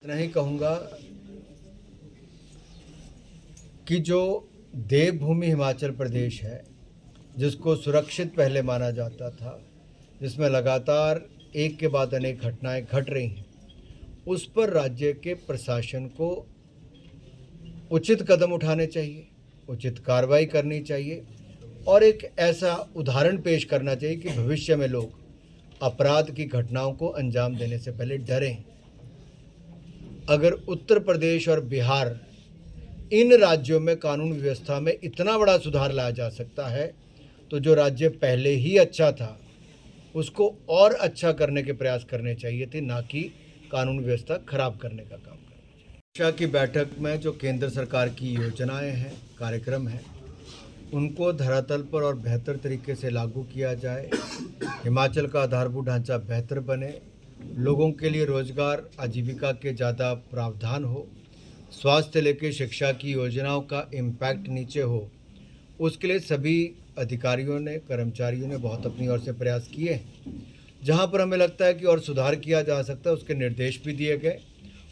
इतना ही कहूँगा कि जो देवभूमि हिमाचल प्रदेश है, जिसको सुरक्षित पहले माना जाता था, जिसमें लगातार एक के बाद अनेक घटनाएं घट रही हैं, उस पर राज्य के प्रशासन को उचित कदम उठाने चाहिए, उचित कार्रवाई करनी चाहिए और एक ऐसा उदाहरण पेश करना चाहिए कि भविष्य में लोग अपराध की घटनाओं को अंजाम देने से पहले डरें। अगर उत्तर प्रदेश और बिहार इन राज्यों में कानून व्यवस्था में इतना बड़ा सुधार लाया जा सकता है, तो जो राज्य पहले ही अच्छा था उसको और अच्छा करने के प्रयास करने चाहिए थे, ना कि कानून व्यवस्था खराब करने का काम करना चाहिए। समीक्षा की बैठक में जो केंद्र सरकार की योजनाएं हैं, कार्यक्रम हैं, उनको धरातल पर और बेहतर तरीके से लागू किया जाए, हिमाचल का आधारभूत ढांचा बेहतर बने, लोगों के लिए रोजगार आजीविका के ज़्यादा प्रावधान हो, स्वास्थ्य लेकर शिक्षा की योजनाओं का इम्पैक्ट नीचे हो, उसके लिए सभी अधिकारियों ने, कर्मचारियों ने बहुत अपनी ओर से प्रयास किए। जहां पर हमें लगता है कि और सुधार किया जा सकता है, उसके निर्देश भी दिए गए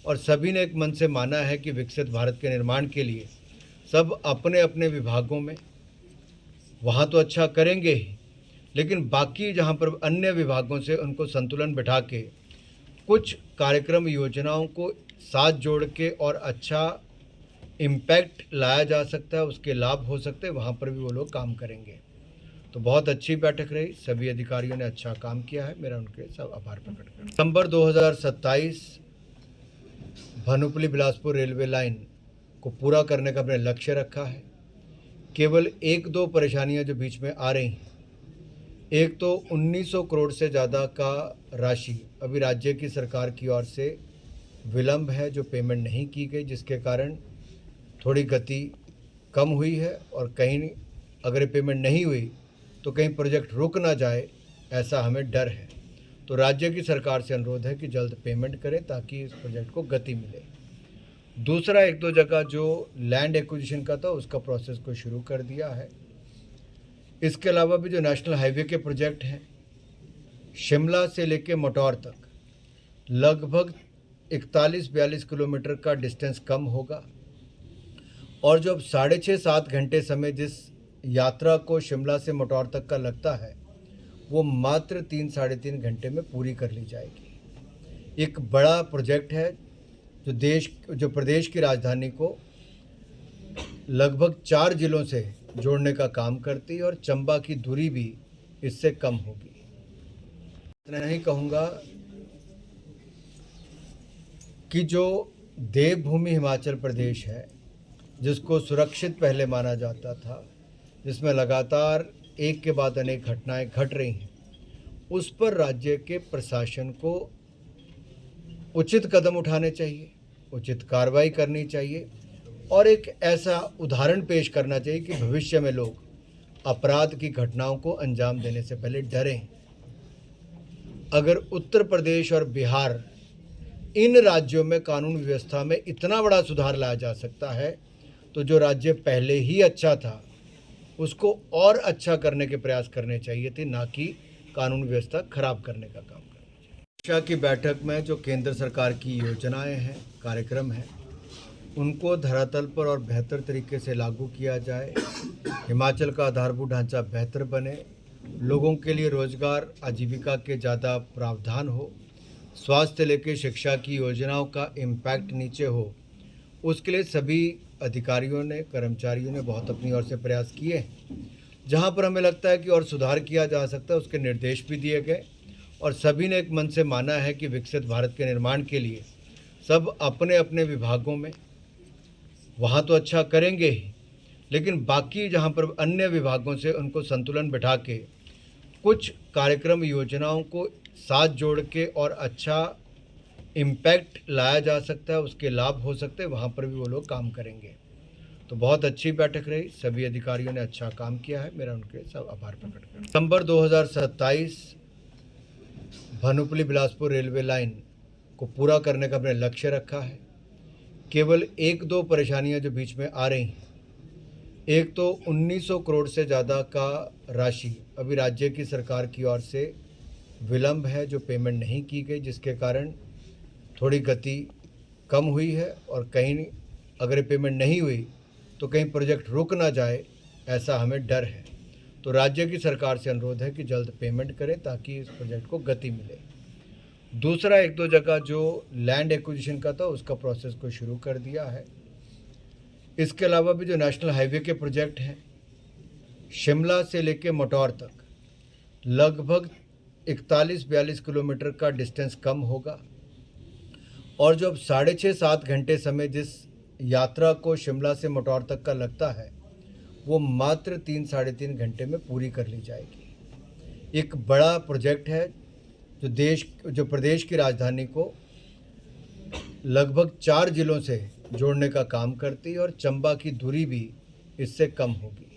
और सभी ने एक मन से माना है कि विकसित भारत के निर्माण के लिए सब अपने अपने विभागों में वहाँ तो अच्छा करेंगे ही, लेकिन बाकी जहाँ पर अन्य विभागों से उनको संतुलन बिठा के कुछ कार्यक्रम योजनाओं को साथ जोड़ के और अच्छा इम्पैक्ट लाया जा सकता है, उसके लाभ हो सकते हैं, वहाँ पर भी वो लोग काम करेंगे। तो बहुत अच्छी बैठक रही, सभी अधिकारियों ने अच्छा काम किया है, मेरा उनके सब आभार प्रकट करता हूं। दिसंबर 2027 भानुपल्ली बिलासपुर रेलवे लाइन को पूरा करने का अपने लक्ष्य रखा है। केवल एक दो परेशानियां जो बीच में आ रही हैं, एक तो 1900 करोड़ से ज़्यादा का राशि अभी राज्य की सरकार की ओर से विलंब है, जो पेमेंट नहीं की गई, जिसके कारण थोड़ी गति कम हुई है और कहीं अगर पेमेंट नहीं हुई तो कहीं प्रोजेक्ट रुक ना जाए, ऐसा हमें डर है। तो राज्य की सरकार से अनुरोध है कि जल्द पेमेंट करें ताकि इस प्रोजेक्ट को गति मिले। दूसरा, एक दो जगह जो लैंड एक्विजिशन का था उसका प्रोसेस को शुरू कर दिया है। इसके अलावा भी जो नेशनल हाईवे के प्रोजेक्ट हैं, शिमला से लेकर मटौर तक लगभग 41-42 किलोमीटर का डिस्टेंस कम होगा और जो अब 6.5-7 घंटे समय जिस यात्रा को शिमला से मटौर तक का लगता है, वो मात्र 3-3.5 घंटे में पूरी कर ली जाएगी। एक बड़ा प्रोजेक्ट है जो प्रदेश की राजधानी को लगभग 4 जिलों से जोड़ने का काम करती है और चंबा की दूरी भी इससे कम होगी। इतना ही कहूँगा कि जो देवभूमि हिमाचल प्रदेश है, जिसको सुरक्षित पहले माना जाता था, जिसमें लगातार एक के बाद अनेक घटनाएं घट रही हैं, उस पर राज्य के प्रशासन को उचित कदम उठाने चाहिए, उचित कार्रवाई करनी चाहिए और एक ऐसा उदाहरण पेश करना चाहिए कि भविष्य में लोग अपराध की घटनाओं को अंजाम देने से पहले डरें। अगर उत्तर प्रदेश और बिहार इन राज्यों में कानून व्यवस्था में इतना बड़ा सुधार लाया जा सकता है, तो जो राज्य पहले ही अच्छा था उसको और अच्छा करने के प्रयास करने चाहिए थे, ना कि कानून व्यवस्था खराब करने का काम करना चाहिए। समीक्षा की बैठक में जो केंद्र सरकार की योजनाएं हैं, कार्यक्रम हैं, उनको धरातल पर और बेहतर तरीके से लागू किया जाए, हिमाचल का आधारभूत ढांचा बेहतर बने, लोगों के लिए रोजगार आजीविका के ज़्यादा प्रावधान हो, स्वास्थ्य लेकर शिक्षा की योजनाओं का इम्पैक्ट नीचे हो, उसके लिए सभी अधिकारियों ने, कर्मचारियों ने बहुत अपनी ओर से प्रयास किए। जहां पर हमें लगता है कि और सुधार किया जा सकता है, उसके निर्देश भी दिए गए और सभी ने एक मन से माना है कि विकसित भारत के निर्माण के लिए सब अपने अपने विभागों में वहाँ तो अच्छा करेंगे ही, लेकिन बाकी जहाँ पर अन्य विभागों से उनको संतुलन बिठा के कुछ कार्यक्रम योजनाओं को साथ जोड़ के और अच्छा इम्पैक्ट लाया जा सकता है, उसके लाभ हो सकते हैं, वहाँ पर भी वो लोग काम करेंगे। तो बहुत अच्छी बैठक रही, सभी अधिकारियों ने अच्छा काम किया है, मेरा उनके सब आभार प्रकट करता हूं। दिसंबर 2027 भानुपल्ली बिलासपुर रेलवे लाइन को पूरा करने का अपने लक्ष्य रखा है। केवल एक दो परेशानियां जो बीच में आ रही हैं, एक तो 1900 करोड़ से ज़्यादा का राशि अभी राज्य की सरकार की ओर से विलंब है, जो पेमेंट नहीं की गई, जिसके कारण थोड़ी गति कम हुई है और कहीं अगर ये पेमेंट नहीं हुई तो कहीं प्रोजेक्ट रुक ना जाए, ऐसा हमें डर है। तो राज्य की सरकार से अनुरोध है कि जल्द पेमेंट करें ताकि इस प्रोजेक्ट को गति मिले। दूसरा, एक दो जगह जो लैंड एक्विजिशन का था उसका प्रोसेस को शुरू कर दिया है। इसके अलावा भी जो नेशनल हाईवे के प्रोजेक्ट हैं, शिमला से लेके मटौर तक लगभग 41-42 किलोमीटर का डिस्टेंस कम होगा और जो अब 6.5-7 घंटे समय जिस यात्रा को शिमला से मटौर तक का लगता है वो मात्र 3-3.5 घंटे में पूरी कर ली जाएगी। एक बड़ा प्रोजेक्ट है जो प्रदेश की राजधानी को लगभग 4 जिलों से जोड़ने का काम करती है और चंबा की दूरी भी इससे कम होगी।